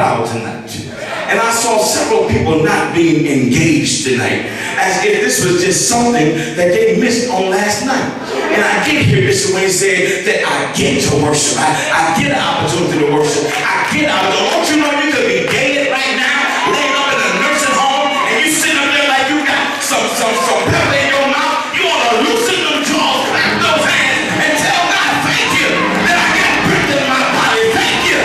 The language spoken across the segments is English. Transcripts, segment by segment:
crowd tonight. And I saw several people not being engaged tonight, as if this was just something that they missed on last night. And I get here, Bishop Wayne said that I get to worship. I get an opportunity to worship. I get out. Don't you know you could be gated right now, laying up in a nursing home, and you sitting up there like you got some pepper in your mouth. You ought to loosen them jaws, clap those hands, and tell God, thank you that I got breath in my body. Thank you.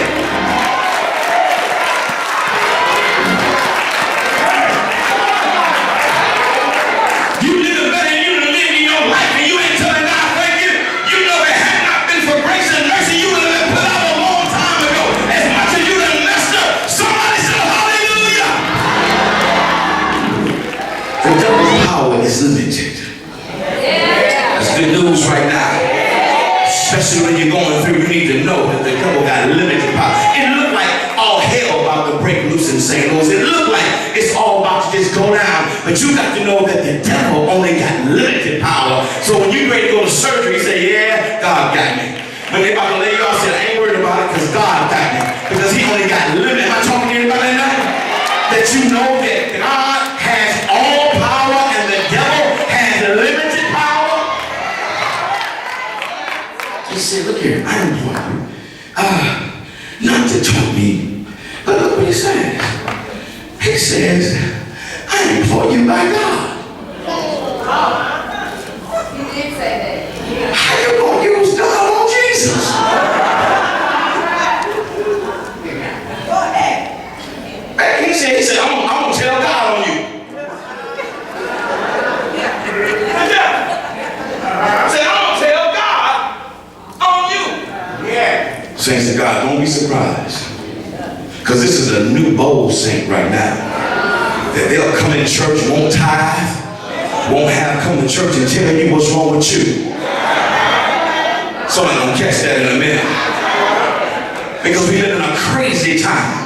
You live better than you done lived in your life, and you ain't telling God thank you. You know it had not been for grace and mercy, you would have been put out a long time ago. As much as you done messed up, somebody say hallelujah. The devil's power is limited. That's good news right now. Especially when you're going through, you need to know that the devil got limited power. It looked like all hell about to break loose in St. Louis. It looked like it's all about to just go down. But you got to know that the devil only got limited power. So when you ready to go to surgery, you say, yeah, God got me. When they about to lay you off, say, I ain't worried about it because God got me. Because he only got limited. Am I talking to anybody tonight? That you know that God has all power and the devil has limited power. Just say, look here, I employ you. Not to taunt me, but look what he says. He says, I employ you by God. He did say that. How you gonna use God on Jesus? Go ahead. He said, I'm gonna tell God on you. I said, I'm gonna tell God on you. Yeah. Saints of God, don't be surprised. Because this is a new bold saint right now. That they'll come in church, won't tithe, won't have come to church and tell you what's wrong with you. Somebody gonna catch that in a minute. Because we live in a crazy time.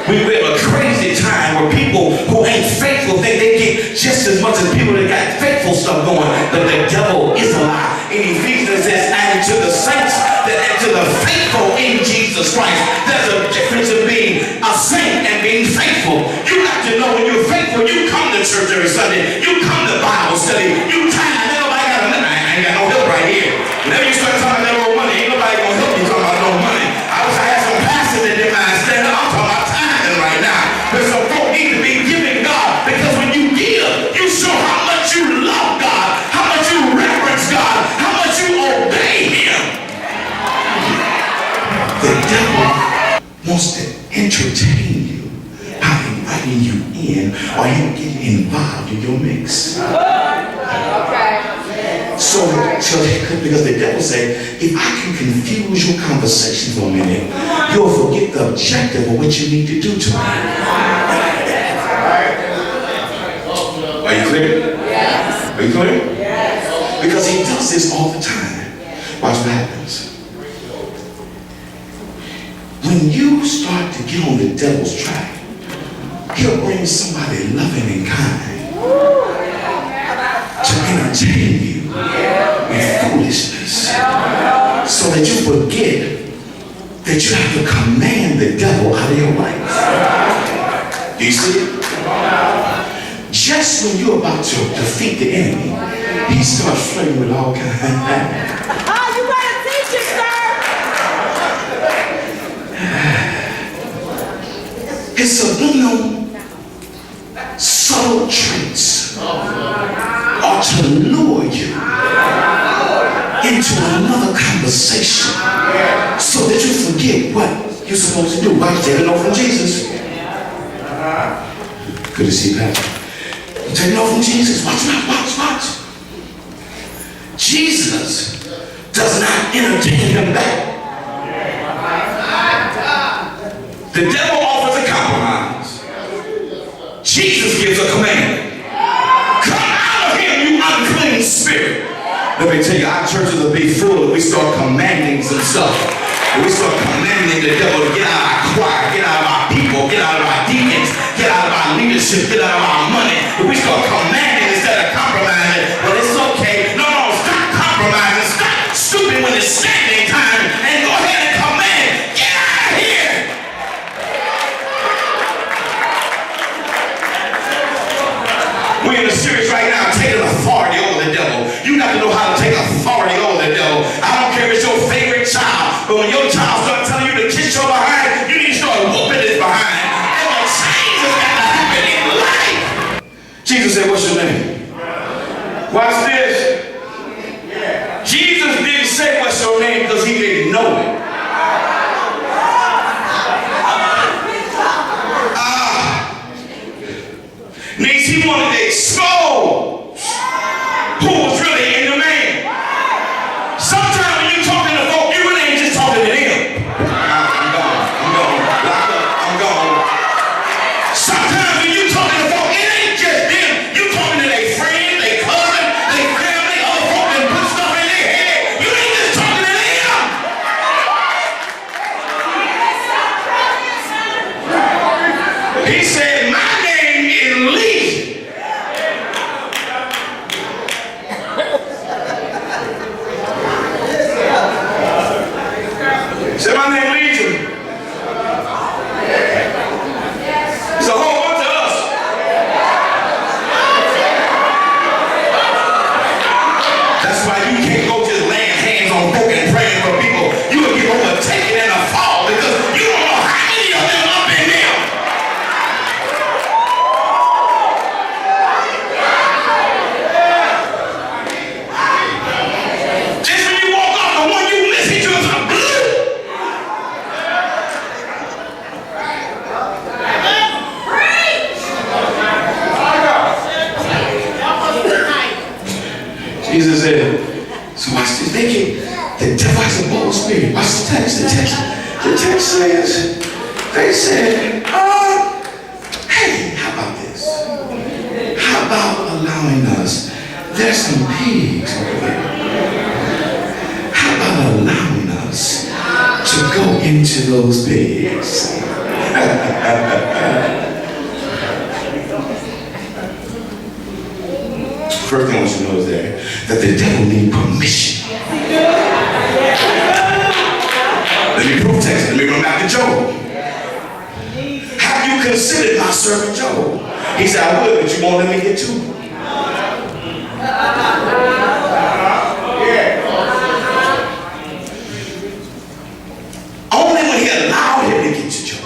We live a crazy time where people who ain't faithful think they get just as much as people that got faithful stuff going. But the devil is a lie. In Ephesians it says, and to the saints and to the faithful in Jesus Christ. There's a difference in being a saint and being faithful. You got to know when you're faithful, you come to church every Sunday. You come to Bible study. You tithe. Nobody got nothing. I ain't got no help right here. Whenever you start talking about that old money, ain't nobody gonna help you talking about no money. I wish I had some pastors that didn't mind standing up. I'm talking about tithing right now. Because some folk need to be giving God. Because when you give, you show how much you love God, how much you reverence God, how much you obey Him. The devil wants to entertain you by inviting you in or him getting involved in your mix. So, because the devil say, if I can confuse your conversation for a minute, you'll forget the objective of what you need to do tonight. Are you clear? Yes. Are you clear? Yes. Because he does this all the time. Watch what happens. When you start to get on the devil's track, he'll bring somebody loving and kind to entertain you with foolishness so that you forget that you have to command the devil out of your life. Do you see it? Just when you're about to defeat the enemy, he starts flirting with all kinds of Oh, you gotta teach it, sir. His subliminal, subtle traits are to lure you into another conversation so that you forget what you're supposed to do. Why? Taking off from Jesus. Good to see you, Pastor. Taking off from Jesus. Watch. Jesus does not entertain him back. The devil offers a compromise. Jesus gives a command. Come out of him, you unclean spirit. Let me tell you, our churches will be full if we start commanding some stuff. If we start commanding the devil to get out of our choir, get out of our people, get out of our deacons, get out of our leadership, get out of our money. If we start commanding instead of compromising, well, it's okay. No, stop compromising. Stop stooping when it's standing time and go ahead and command. Get out of here. got to know how to take authority over the devil. I don't care if it's your favorite child, but when your child starts telling you to kiss your behind, you need to start whooping his behind. And the change has got to happen in life. Jesus said, what's your name? Watch this. Jesus didn't say what's your name because he didn't know it. Means he wanted to expose who was really in the man. Sometimes when you're talking to folk, you really ain't just talking to them. I'm gone. Lock up. I'm gone. Sometimes when you're talking to folk, it ain't just them. You're talking to their friend, their cousin, their family, other folk that put stuff in their head. You ain't just talking to them. He said, my name is Legion. Say my name Legion. It's a whole bunch of us. That's why you can't go just laying hands on folk and praying for people. You will get overtaken in a fall because you don't know how many of them up in there. Just when you walk off, the one you miss, he just a blue. Jesus said, so watch this. The devil has a bold spirit. Watch the text. The text says, they said, hey, how about this? How about allowing us? There's some pigs over there. How about allowing us to go into those pigs? First thing I want you to know is that the devil needs permission. Let me prove text. Let me go back to Job. Have you considered my servant Job? He said, I would, but you won't let me get to him. Only when he allowed him to get to Job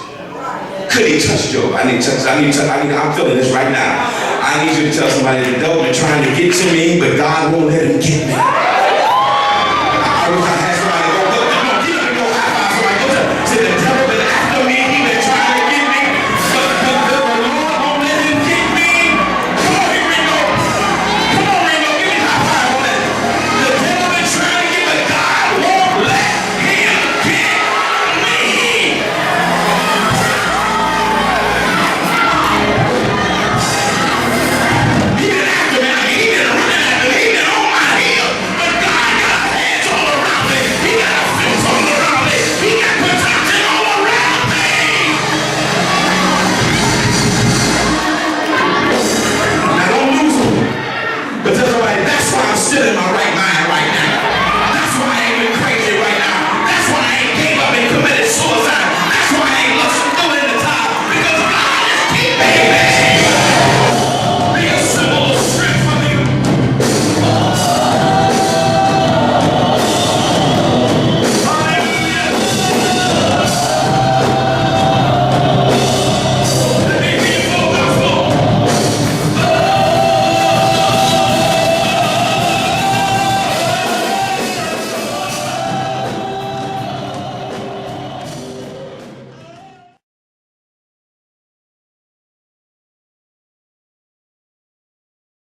could he touch Job. I'm feeling this right now. I need you to tell somebody the devil is trying to get to me, but God won't let him get me.